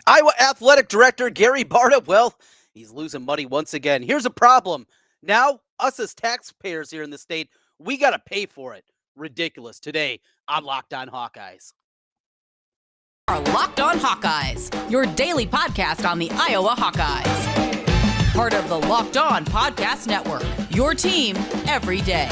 Iowa Athletic Director Gary Barta, well, he's losing money once again. Here's a problem. Now, us as taxpayers here in the state, we got to pay for it. Ridiculous. Today on Locked On Hawkeyes. Are Locked On Hawkeyes, your daily podcast on the Iowa Hawkeyes. Part of the Locked On Podcast Network, your team every day.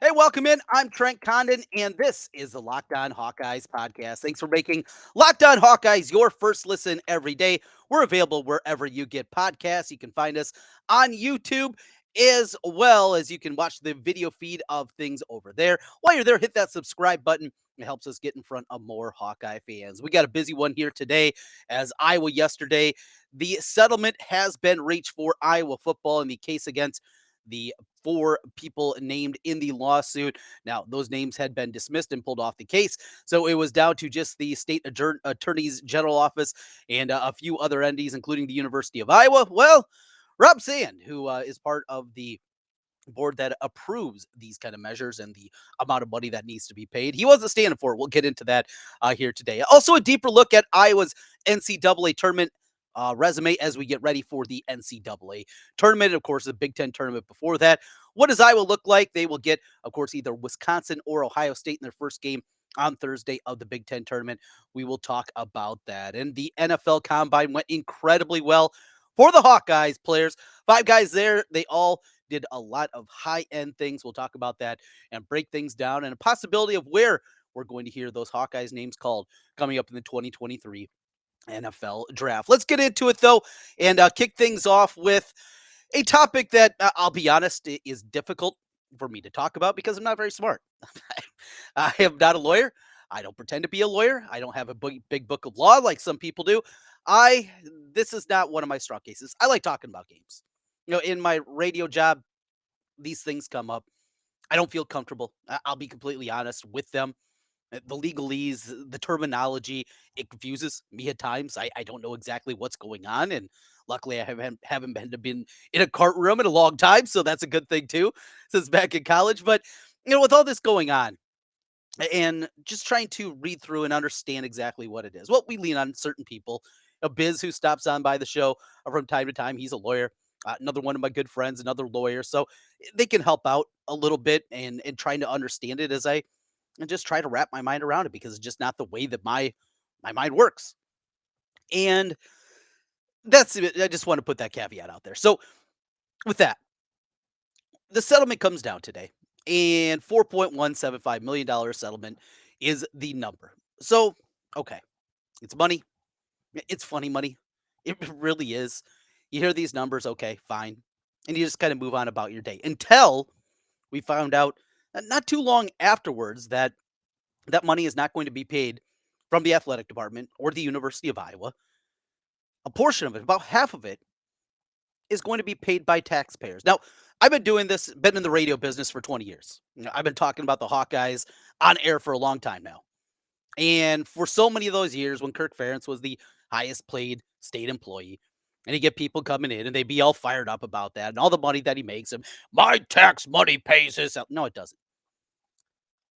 Hey, welcome in. I'm Trent Condon, and this is the Locked On Hawkeyes podcast. Thanks for making Locked On Hawkeyes your first listen every day. We're available wherever you get podcasts. You can find us on YouTube, as well as you can watch the video feed of things over there. While you're there, hit that subscribe button. It helps us get in front of more Hawkeye fans. We got a busy one here today, as Iowa yesterday. The settlement has been reached for Iowa football in the case against the 4 people named in the lawsuit. Now, those names had been dismissed and pulled off the case, so it was down to just the state attorney's general office and a few other entities, including the University of Iowa. Well, Rob Sand, who is part of the board that approves these kind of measures and the amount of money that needs to be paid, he wasn't standing for it. We'll get into that here today. Also, a deeper look at Iowa's NCAA tournament resume as we get ready for the NCAA tournament. Of course, the Big Ten tournament before that. What does Iowa look like? They will get, of course, either Wisconsin or Ohio State in their first game on Thursday of the Big Ten tournament. We will talk about that. And the NFL Combine went incredibly well for the Hawkeyes players. 5 guys there. They all did a lot of high-end things. We'll talk about that and break things down and a possibility of where we're going to hear those Hawkeyes names called coming up in the 2023 NFL draft. Let's get into it, though, and kick things off with a topic that, I'll be honest, is difficult for me to talk about because I'm not very smart. I am not a lawyer. I don't pretend to be a lawyer. I don't have a big book of law like some people do. This is not one of my strong cases. I like talking about games. In my radio job, these things come up. I don't feel comfortable. I'll be completely honest with them. The legalese, the terminology, it confuses me at times. I don't know exactly what's going on. And luckily, I haven't been in a courtroom in a long time. So that's a good thing, too, since back in college. But, with all this going on and just trying to read through and understand exactly what it is, well, we lean on certain people. Biz, who stops on by the show from time to time, he's a lawyer. Another one of my good friends, another lawyer. So they can help out a little bit and trying to understand it as I and just try to wrap my mind around it because it's just not the way that my mind works. And that's it. I just want to put that caveat out there. So with that, the settlement comes down today, and $4.175 million settlement is the number. So, okay, it's money. It's funny money. It really is. You hear these numbers, okay, fine. And you just kind of move on about your day until we found out not too long afterwards that money is not going to be paid from the athletic department or the University of Iowa. A portion of it, about half of it, is going to be paid by taxpayers. Now, I've been doing this, been in the radio business for 20 years. I've been talking about the Hawkeyes on air for a long time now. And for so many of those years, when Kirk Ferentz was the highest paid state employee, and you get people coming in and they'd be all fired up about that and all the money that he makes, and my tax money pays this. No, it doesn't.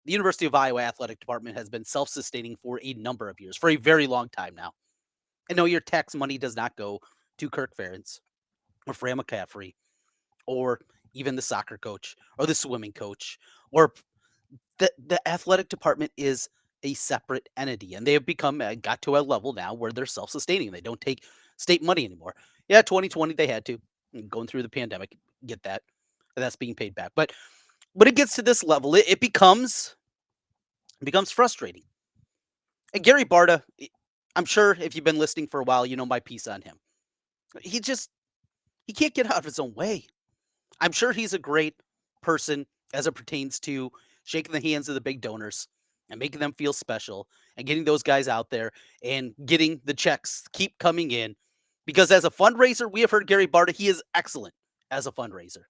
The University of Iowa Athletic Department has been self-sustaining for a number of years, for a very long time now. And no, your tax money does not go to Kirk Ferentz or Fran McCaffrey or even the soccer coach or the swimming coach. Or the athletic department is a separate entity, and they have got to a level now where they're self-sustaining. They don't take state money anymore. Yeah, 2020 they had to. Going through the pandemic, get that. That's being paid back. But when it gets to this level, it becomes frustrating. And Gary Barta, I'm sure if you've been listening for a while, you know my piece on him. He can't get out of his own way. I'm sure he's a great person as it pertains to shaking the hands of the big donors and making them feel special and getting those guys out there and getting the checks keep coming in. Because as a fundraiser, we have heard Gary Barta, he is excellent as a fundraiser.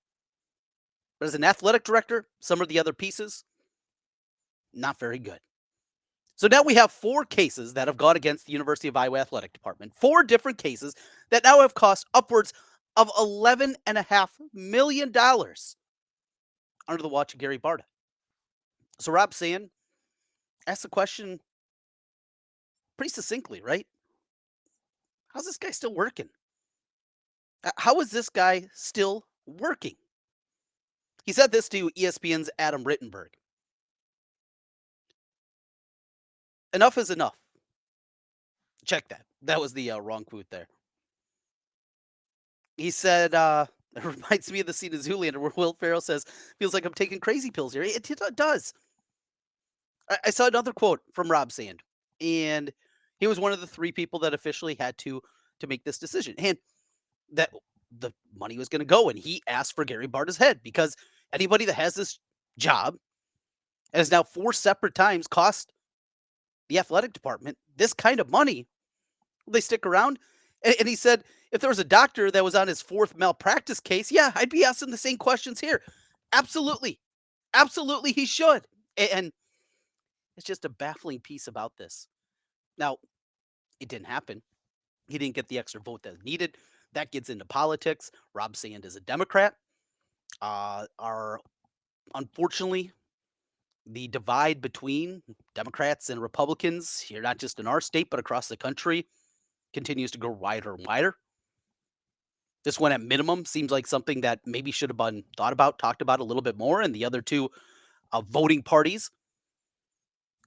But as an athletic director, some of the other pieces, not very good. So now we have 4 cases that have gone against the University of Iowa Athletic Department. 4 different cases that now have cost upwards of $11.5 million under the watch of Gary Barta. So Rob Sand asked the question pretty succinctly, right? How's this guy still working? How is this guy still working? He said this to ESPN's Adam Rittenberg. Enough is enough. Check that. That was the wrong quote there. He said, it reminds me of the scene in Zoolander where Will Ferrell says, feels like I'm taking crazy pills here. It does. I saw another quote from Rob Sand, and he was one of the three people that officially had to make this decision. And that the money was going to go, and he asked for Gary Barta's head because anybody that has this job has now 4 separate times cost the athletic department this kind of money. Will they stick around? And he said, if there was a doctor that was on his 4th malpractice case, yeah, I'd be asking the same questions here. Absolutely. Absolutely, he should. And it's just a baffling piece about this. Now, it didn't happen. He didn't get the extra vote that needed. That gets into politics. Rob Sand is a Democrat. Are unfortunately the divide between Democrats and Republicans here, not just in our state, but across the country, continues to grow wider and wider. This one, at minimum, seems like something that maybe should have been thought about, talked about a little bit more. And the other two voting parties,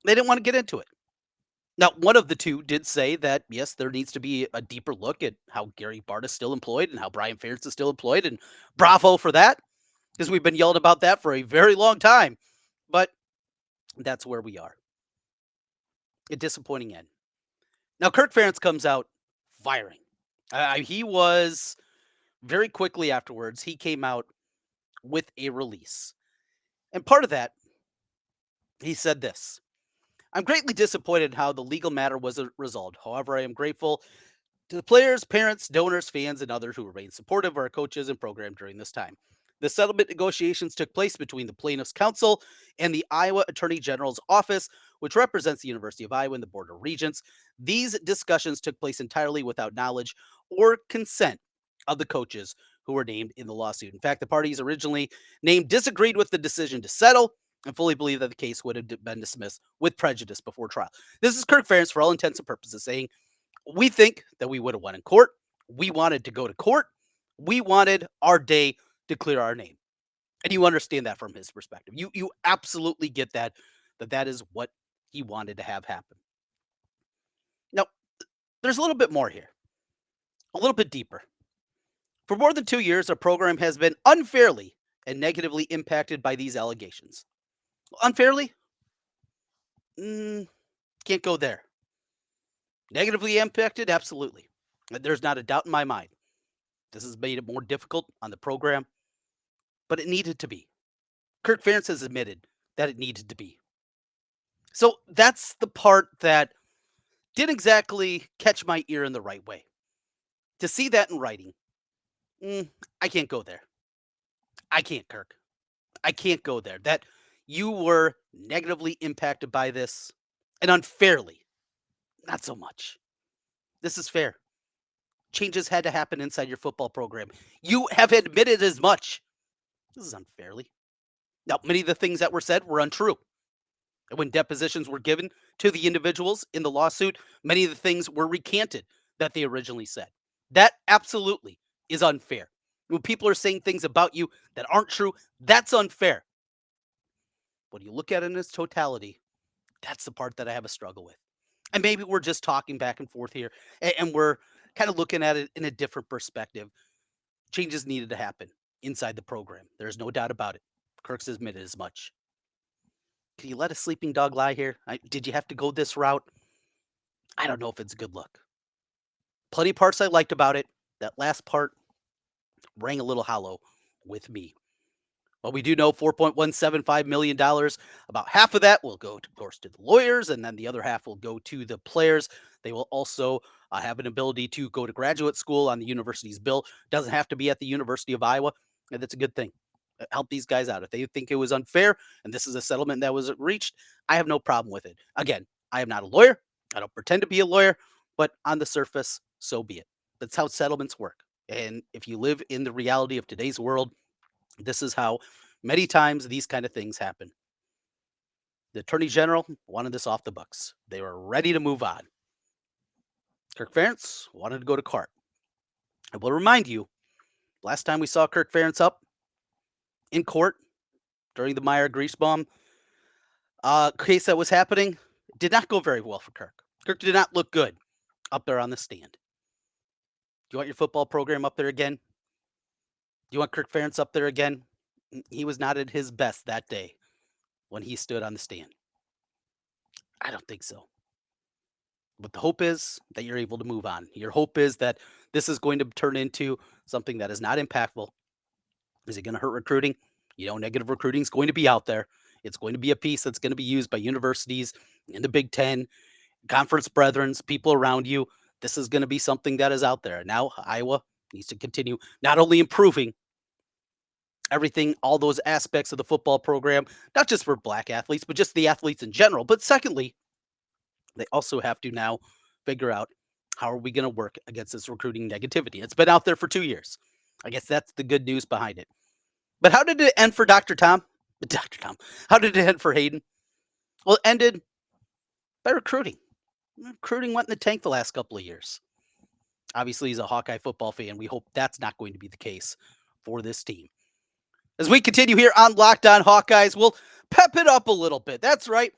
they didn't want to get into it. Now, one of the two did say that, yes, there needs to be a deeper look at how Gary Barta is still employed and how Brian Ferentz is still employed. And bravo for that, because we've been yelled about that for a very long time. But that's where we are. A disappointing end. Now, Kirk Ferentz comes out firing. He was very quickly afterwards, he came out with a release. And part of that, he said this: I'm greatly disappointed how the legal matter was resolved. However, I am grateful to the players, parents, donors, fans, and others who remained supportive of our coaches and program during this time. The settlement negotiations took place between the plaintiffs' counsel and the Iowa Attorney General's office, which represents the University of Iowa and the Board of Regents. These discussions took place entirely without knowledge or consent of the coaches who were named in the lawsuit. In fact, the parties originally named disagreed with the decision to settle and fully believe that the case would have been dismissed with prejudice before trial. This is Kirk Ferentz, for all intents and purposes, saying, we think that we would have won in court. We wanted to go to court. We wanted our day to clear our name. And you understand that from his perspective. You absolutely get that is what he wanted to have happen. Now, there's a little bit more here, a little bit deeper. For more than 2 years, our program has been unfairly and negatively impacted by these allegations. Unfairly? Can't go there. Negatively impacted? Absolutely. There's not a doubt in my mind. This has made it more difficult on the program, but it needed to be. Kirk Ferentz has admitted that it needed to be. So that's the part that didn't exactly catch my ear in the right way. To see that in writing, I can't go there. I can't, Kirk. I can't go there. That you were negatively impacted by this and unfairly. Not so much. This is fair. Changes had to happen inside your football program. You have admitted as much. This is unfairly. Now, many of the things that were said were untrue. And when depositions were given to the individuals in the lawsuit, many of the things were recanted that they originally said. That absolutely is unfair. When people are saying things about you that aren't true, that's unfair. When you look at it in its totality, that's the part that I have a struggle with. And maybe we're just talking back and forth here, and we're kind of looking at it in a different perspective. Changes needed to happen inside the program. There's no doubt about it. Kirk's admitted as much. Can you let a sleeping dog lie here? Did you have to go this route? I don't know if it's a good look. Plenty of parts I liked about it. That last part rang a little hollow with me. Well, we do know $4.175 million. About half of that will go, of course, to the lawyers, and then the other half will go to the players. They will also have an ability to go to graduate school on the university's bill. Doesn't have to be at the University of Iowa, and that's a good thing. Help these guys out. If they think it was unfair and this is a settlement that was reached, I have no problem with it. Again, I am not a lawyer. I don't pretend to be a lawyer, but on the surface, so be it. That's how settlements work. And if you live in the reality of today's world, this is how many times these kind of things happen. The Attorney General wanted this off the books. They were ready to move on. Kirk Ferentz wanted to go to court. I will remind you, last time we saw Kirk Ferentz up in court during the Meyer Griesbaum case that was happening, it did not go very well for Kirk. Kirk did not look good up there on the stand. Do you want your football program up there again? Do you want Kirk Ferentz up there again? He was not at his best that day when he stood on the stand. I don't think so. But the hope is that you're able to move on. Your hope is that this is going to turn into something that is not impactful. Is it going to hurt recruiting? Negative recruiting is going to be out there. It's going to be a piece that's going to be used by universities in the Big Ten, conference brethrens, people around you. This is going to be something that is out there. Now, Iowa needs to continue not only improving everything, all those aspects of the football program, not just for black athletes, but just the athletes in general. But secondly, they also have to now figure out how are we going to work against this recruiting negativity. It's been out there for 2 years. I guess that's the good news behind it. But how did it end for Dr. Tom? Dr. Tom. How did it end for Hayden? Well, it ended by recruiting. Recruiting went in the tank the last couple of years. Obviously, he's a Hawkeye football fan. We hope that's not going to be the case for this team. As we continue here on Locked On Hawkeyes, we'll pep it up a little bit. That's right.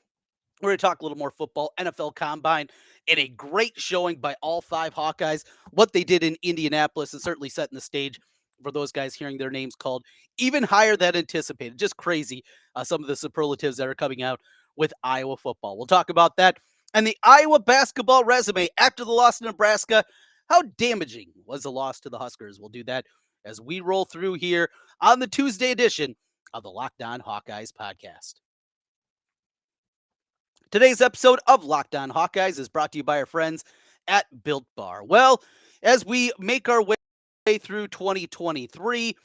We're going to talk a little more football, NFL Combine, and a great showing by all 5 Hawkeyes, what they did in Indianapolis, and certainly setting the stage for those guys hearing their names called even higher than anticipated. Just crazy, some of the superlatives that are coming out with Iowa football. We'll talk about that. And the Iowa basketball resume after the loss to Nebraska. How damaging was the loss to the Huskers? We'll do that as we roll through here on the Tuesday edition of the Locked On Hawkeyes podcast. Today's episode of Locked On Hawkeyes is brought to you by our friends at Built Bar. Well, as we make our way through 2023,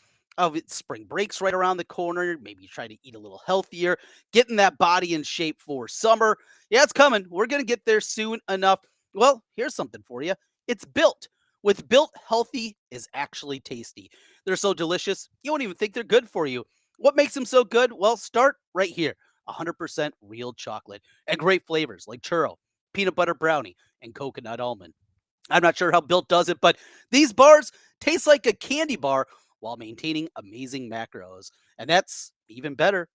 spring break's right around the corner. Maybe you try to eat a little healthier, getting that body in shape for summer. Yeah, it's coming. We're going to get there soon enough. Well, here's something for you. It's Built. With Built, healthy is actually tasty. They're so delicious, you won't even think they're good for you. What makes them so good? Well, start right here. 100% real chocolate and great flavors like churro, peanut butter brownie, and coconut almond. I'm not sure how Built does it, but these bars taste like a candy bar while maintaining amazing macros. And that's even better.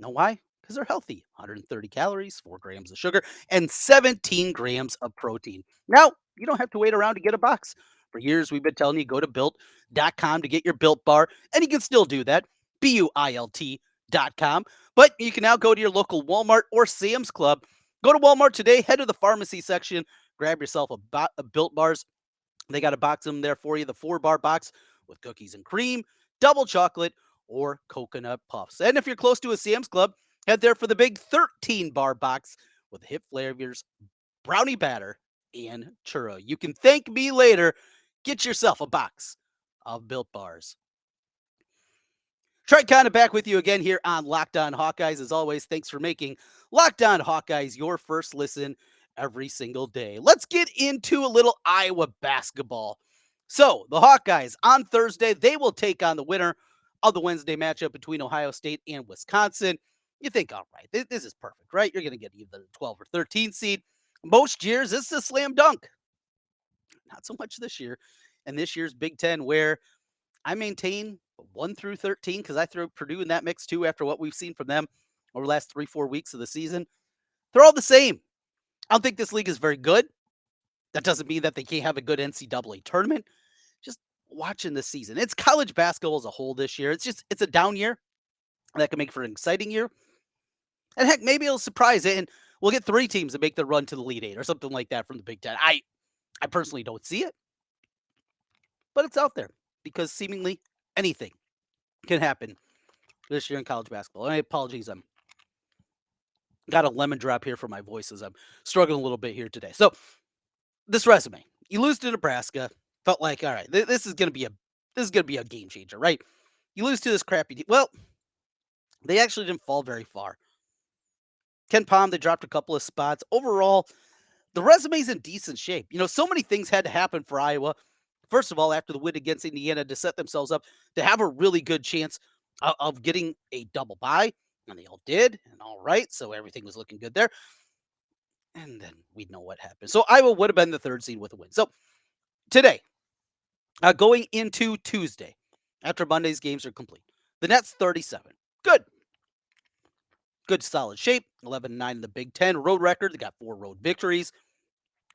Know why? Because they're healthy. 130 calories, 4 grams of sugar, and 17 grams of protein. Now, you don't have to wait around to get a box. For years, we've been telling you go to built.com to get your Built bar, and you can still do that. BUILT.com. But you can now go to your local Walmart or Sam's Club. Go to Walmart today, head to the pharmacy section, grab yourself a Built bars. They got a box of them there for you, the 4-bar box with cookies and cream, double chocolate, or coconut puffs. And if you're close to a Sam's Club, head there for the big 13-bar box with hip flavors, brownie batter, and churro. You can thank me later. Get yourself a box of Built bars. Trent Condon back with you again here on Locked On Hawkeyes. As always, thanks for making Locked On Hawkeyes your first listen every single day. Let's get into a little Iowa basketball. So, the Hawkeyes on Thursday, they will take on the winner of the Wednesday matchup between Ohio State and Wisconsin. You think, all right, this is perfect, right? You're going to get either the 12 or 13 seed. Most years, this is a slam dunk. Not so much this year. And this year's Big Ten, where I maintain 1 through 13 because I throw Purdue in that mix too after what we've seen from them over the last 3-4 weeks of the season. They're all the same. I don't think this league is very good. That doesn't mean that they can't have a good NCAA tournament. Just watching this season. It's college basketball as a whole this year. It's a down year that can make for an exciting year. And heck, maybe it'll surprise it and we'll get 3 teams that make the run to the Elite 8 or something like that from the Big Ten. I personally don't see it, but it's out there because seemingly anything can happen this year in college basketball. And apologies, I'm got a lemon drop here for my voice as I'm struggling a little bit here today. So this resume, you lose to Nebraska, felt like, all right, this is gonna be a game changer, right? You lose to this crappy team. Well, they actually didn't fall very far. Ken Palm, they dropped a couple of spots. Overall, the resume's in decent shape. So many things had to happen for Iowa first of all, after the win against Indiana, to set themselves up to have a really good chance of getting a double bye, and they all did, and all right, so everything was looking good there. And then we'd know what happened. So Iowa would have been the third seed with a win. So today, going into Tuesday, after Monday's games are complete, the Nets 37. Good. Good solid shape. 11-9 in the Big Ten. Road record. They got 4 road victories.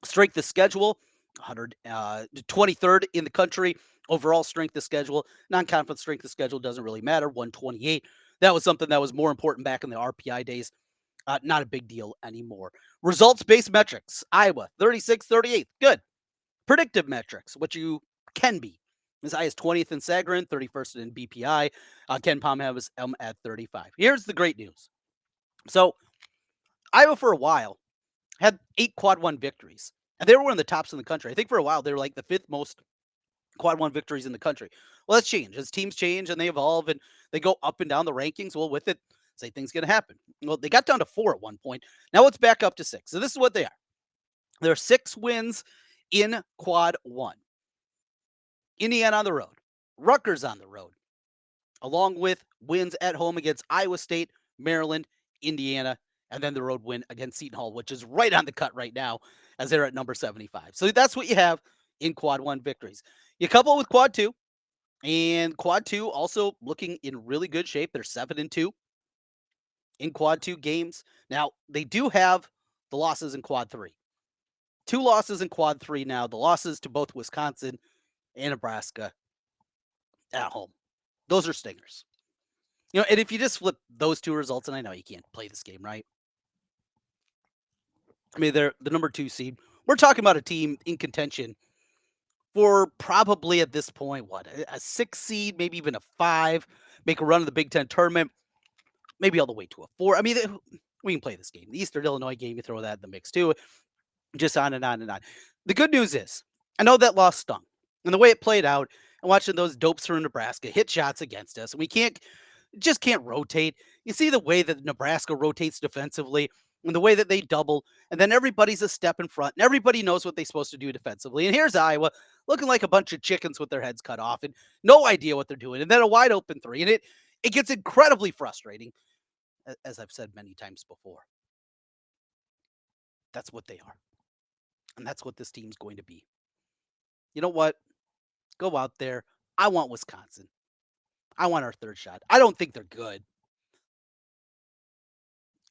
Strength of schedule. 23rd in the country. Overall strength of schedule. Non-conference strength of schedule doesn't really matter. 128. That was something that was more important back in the RPI days. Not a big deal anymore. Results-based metrics. Iowa, 36-38. Good. Predictive metrics, what you can be. As high as 20th in Sagarin, 31st in BPI. Ken Palm has them at 35. Here's the great news. So, Iowa for a while had 8 quad 1 victories. And they were one of the tops in the country. I think for a while they were like the 5th most quad 1 victories in the country. Well, that's changed. As teams change and they evolve and they go up and down the rankings, well, with it, same thing's going to happen. Well, they got down to 4 at one point. Now it's back up to 6. So this is what they are. There are 6 wins in quad 1. Indiana on the road, Rutgers on the road, along with wins at home against Iowa State, Maryland, Indiana, and then the road win against Seton Hall, which is right on the cut right now as they're at number 75. So that's what you have in quad 1 victories. You couple with quad 2, and quad 2 also looking in really good shape. They're 7-2 in quad 2 games. Now, they do have the losses in quad 3. 2 losses in quad 3 now. The losses to both Wisconsin and Nebraska at home. Those are stingers. And if you just flip those 2 results, and I know you can't play this game, right? I mean, they're the number 2 seed. We're talking about a team in contention for probably at this point, a 6 seed, maybe even a 5, make a run of the Big Ten tournament, maybe all the way to a 4. I mean, we can play this game. The Eastern Illinois game, you throw that in the mix too, just on and on and on. The good news is, I know that loss stung. And the way it played out, and watching those dopes from Nebraska hit shots against us, and we can't rotate. You see the way that Nebraska rotates defensively and the way that they double, and then everybody's a step in front, and everybody knows what they're supposed to do defensively. And here's Iowa looking like a bunch of chickens with their heads cut off and no idea what they're doing. And then a wide open 3. And it gets incredibly frustrating, as I've said many times before. That's what they are. And that's what this team's going to be. You know what? Go out there. I want Wisconsin. I want our third shot. I don't think they're good.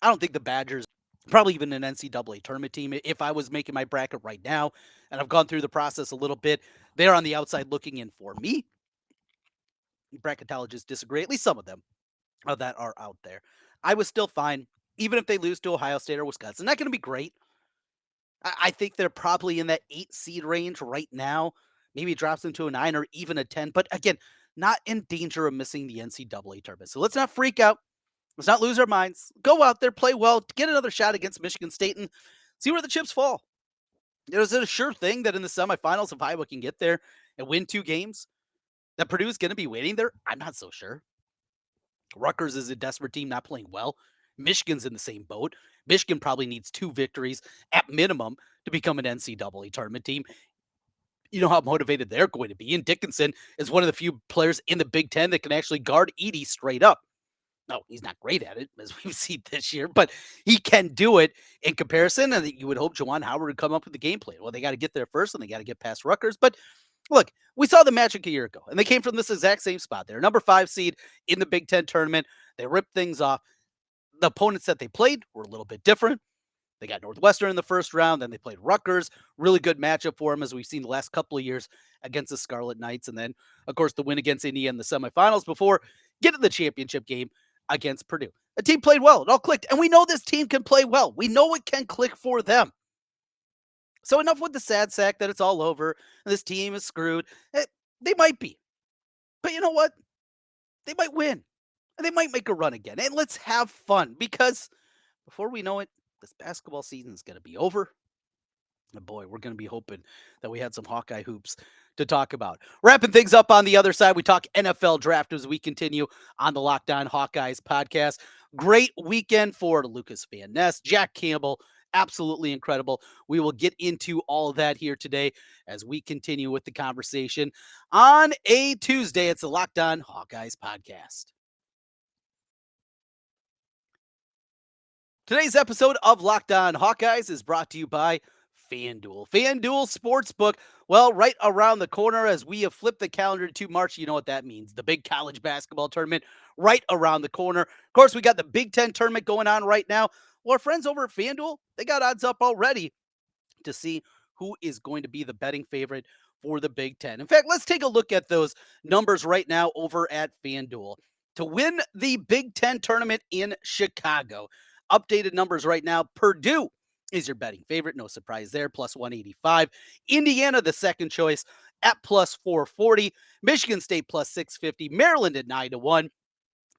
I don't think the Badgers, probably even an NCAA tournament team, if I was making my bracket right now, and I've gone through the process a little bit, they're on the outside looking in for me. Bracketologists disagree, at least some of them that are out there. I was still fine, even if they lose to Ohio State or Wisconsin. Not going to be great. I think they're probably in that 8 seed range right now. Maybe it drops into a 9 or even a 10. But again, not in danger of missing the NCAA tournament. So let's not freak out. Let's not lose our minds. Go out there, play well, get another shot against Michigan State, and see where the chips fall. Is it a sure thing that in the semifinals, if Iowa can get there and win 2 games, that Purdue's going to be waiting there? I'm not so sure. Rutgers is a desperate team not playing well. Michigan's in the same boat. Michigan probably needs 2 victories at minimum to become an NCAA tournament team. You know how motivated they're going to be. And Dickinson is one of the few players in the Big Ten that can actually guard Edey straight up. No, he's not great at it, as we've seen this year, but he can do it in comparison. And you would hope Juwan Howard would come up with the game plan. Well, they got to get there first, and they got to get past Rutgers. But look, we saw the Magic a year ago, and they came from this exact same spot. They're number 5 seed in the Big Ten tournament. They ripped things off. The opponents that they played were a little bit different. They got Northwestern in the first round, then they played Rutgers. Really good matchup for them, as we've seen the last couple of years against the Scarlet Knights. And then, of course, the win against Indiana in the semifinals before getting the championship game against Purdue. The team played well. It all clicked. And we know this team can play well. We know it can click for them. So enough with the sad sack that it's all over and this team is screwed. They might be. But you know what? They might win. And they might make a run again. And let's have fun, because before we know it, this basketball season is going to be over. And boy, we're going to be hoping that we had some Hawkeye hoops to talk about. Wrapping things up on the other side, we talk NFL draft as we continue on the Locked On Hawkeyes podcast. Great weekend for Lucas Van Ness, Jack Campbell, Absolutely incredible. We will get into all of that here today as we continue with the conversation on a Tuesday. It's the Locked On Hawkeyes podcast. Today's episode of Locked On Hawkeyes is brought to you by FanDuel. FanDuel Sportsbook. Well, right around the corner as we have flipped the calendar to March, you know what that means. The big college basketball tournament right around the corner. Of course, we got the Big Ten tournament going on right now. Well, our friends over at FanDuel, they got odds up already to see who is going to be the betting favorite for the Big Ten. In fact, let's take a look at those numbers right now over at FanDuel. To win the Big Ten tournament in Chicago, updated numbers right now, Purdue is your betting favorite. No surprise there, plus 185. Indiana, the second choice, at plus 440. Michigan State, plus 650. Maryland at 9-1.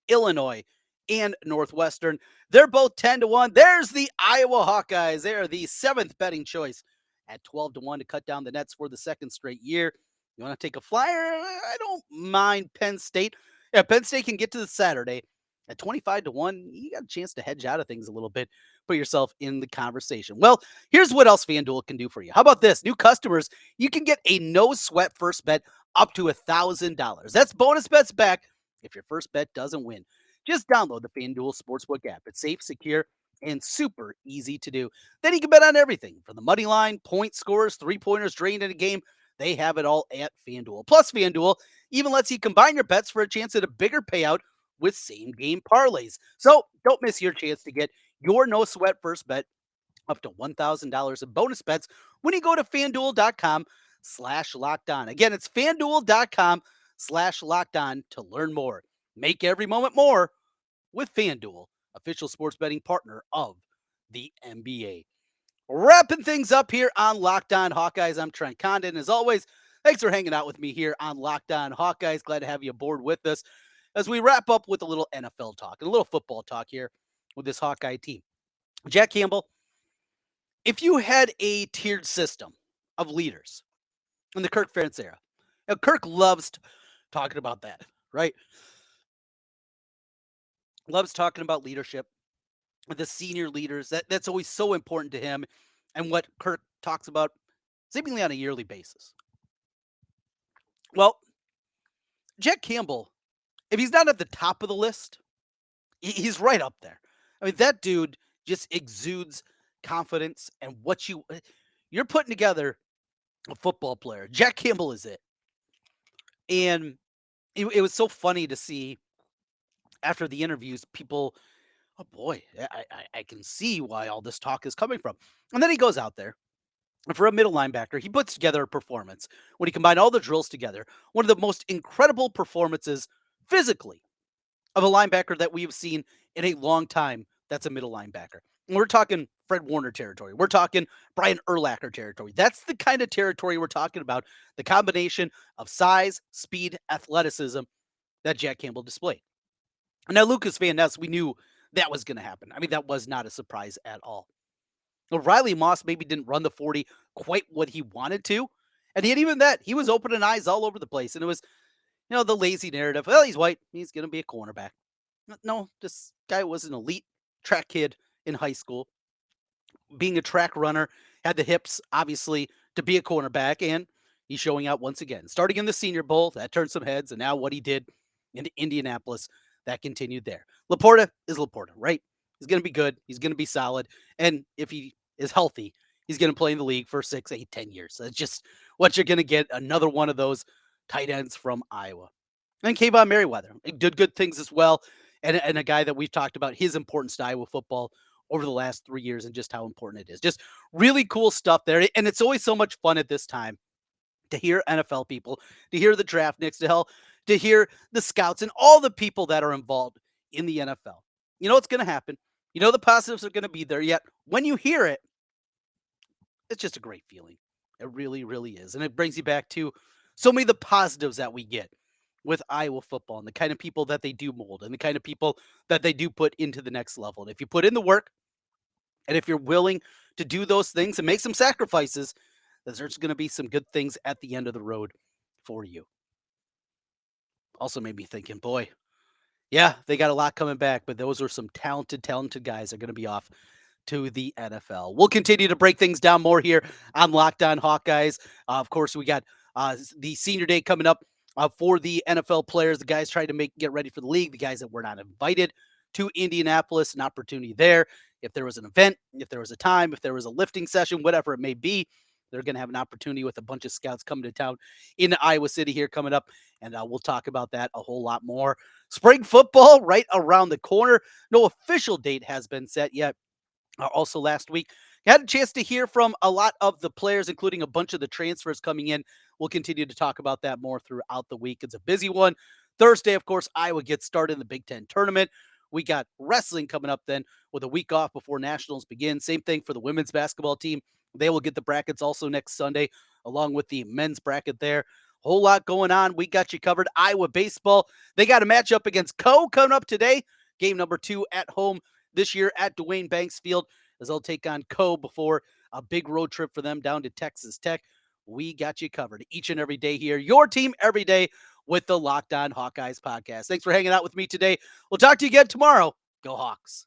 Illinois and Northwestern. They're both 10-1. There's the Iowa Hawkeyes. They are the seventh betting choice at 12-1 to cut down the nets for the second straight year. You want to take a flyer? I don't mind Penn State. Yeah, Penn State can get to the Saturday at 25-1. You got a chance to hedge out of things a little bit, put yourself in the conversation. Well, here's what else FanDuel can do for you. How about this? New customers, you can get a no sweat first bet up to $1,000. That's bonus bets back if your first bet doesn't win. Just download the FanDuel Sportsbook app. It's safe, secure, and super easy to do. Then you can bet on everything from the money line, point scores, three-pointers drained in a game. They have it all at FanDuel. Plus, FanDuel even lets you combine your bets for a chance at a bigger payout with same-game parlays. So don't miss your chance to get your no-sweat first bet up to $1,000 in bonus bets when you go to FanDuel.com/LockedOn. Again, it's FanDuel.com/LockedOn to learn more. Make every moment more with FanDuel, official sports betting partner of the NBA. Wrapping things up here on Locked On Hawkeyes, I'm Trent Condon. As always, thanks for hanging out with me here on Locked On Hawkeyes. Glad to have you aboard with us as we wrap up with a little NFL talk and a little football talk here with this Hawkeye team. Jack Campbell, if you had a tiered system of leaders in the Kirk Ferentz era, now Kirk loves talking about that, right? Loves talking about leadership, the senior leaders. That's always so important to him and what Kirk talks about seemingly on a yearly basis. Well, Jack Campbell, if he's not at the top of the list, he's right up there. I mean, that dude just exudes confidence and what you're putting together a football player. Jack Campbell is it. And it was so funny to see after the interviews, people, oh boy, I can see why all this talk is coming from. And then he goes out there. And for a middle linebacker, he puts together a performance when he combined all the drills together. One of the most incredible performances physically of a linebacker that we've seen in a long time. That's a middle linebacker. And we're talking Fred Warner territory. We're talking Brian Urlacher territory. That's the kind of territory we're talking about. The combination of size, speed, athleticism that Jack Campbell displayed. Now, Lucas Van Ness, we knew that was going to happen. I mean, that was not a surprise at all. Well, Riley Moss maybe didn't run the 40 quite what he wanted to. And yet even that, he was opening eyes all over the place. And it was, the lazy narrative. Well, he's white. He's going to be a cornerback. No, this guy was an elite track kid in high school. Being a track runner, had the hips, obviously, to be a cornerback. And he's showing out once again. Starting in the Senior Bowl, that turned some heads. And now what he did in Indianapolis, that continued there. Laporta is Laporta, right? He's going to be good. He's going to be solid. And if he is healthy, he's going to play in the league for 6, 8, 10 years. That's just what you're going to get. Another one of those tight ends from Iowa. And Kayvon Merriweather did good things as well. And a guy that we've talked about his importance to Iowa football over the last 3 years and just how important it is. Just really cool stuff there. And it's always so much fun at this time to hear NFL people, to hear the draft nicks, to hear the scouts and all the people that are involved in the NFL. You know what's going to happen. You know the positives are going to be there, yet when you hear it, it's just a great feeling. It really, really is. And it brings you back to so many of the positives that we get with Iowa football and the kind of people that they do mold and the kind of people that they do put into the next level. And if you put in the work and if you're willing to do those things and make some sacrifices, there's going to be some good things at the end of the road for you. Also made me thinking, boy, yeah, they got a lot coming back, but those are some talented guys that are going to be off to the NFL. We'll continue to break things down more here on Locked On Hawkeyes. Of course, we got the senior day coming up for the NFL players, the guys trying to get ready for the league, the guys that were not invited to Indianapolis, an opportunity there. If there was an event, if there was a time, if there was a lifting session, whatever it may be, they're going to have an opportunity with a bunch of scouts coming to town in Iowa City here coming up. And we'll talk about that a whole lot more. Spring football right around the corner. No official date has been set yet. Also, last week, had a chance to hear from a lot of the players, including a bunch of the transfers coming in. We'll continue to talk about that more throughout the week. It's a busy one. Thursday, of course, Iowa gets started in the Big Ten tournament. We got wrestling coming up then with a week off before nationals begin. Same thing for the women's basketball team. They will get the brackets also next Sunday, along with the men's bracket there. Whole lot going on. We got you covered. Iowa baseball, they got a matchup against Co coming up today. Game number 2 at home this year at Dwayne Banks Field as they'll take on Co before a big road trip for them down to Texas Tech. We got you covered each and every day here. Your team every day with the Locked On Hawkeyes podcast. Thanks for hanging out with me today. We'll talk to you again tomorrow. Go Hawks.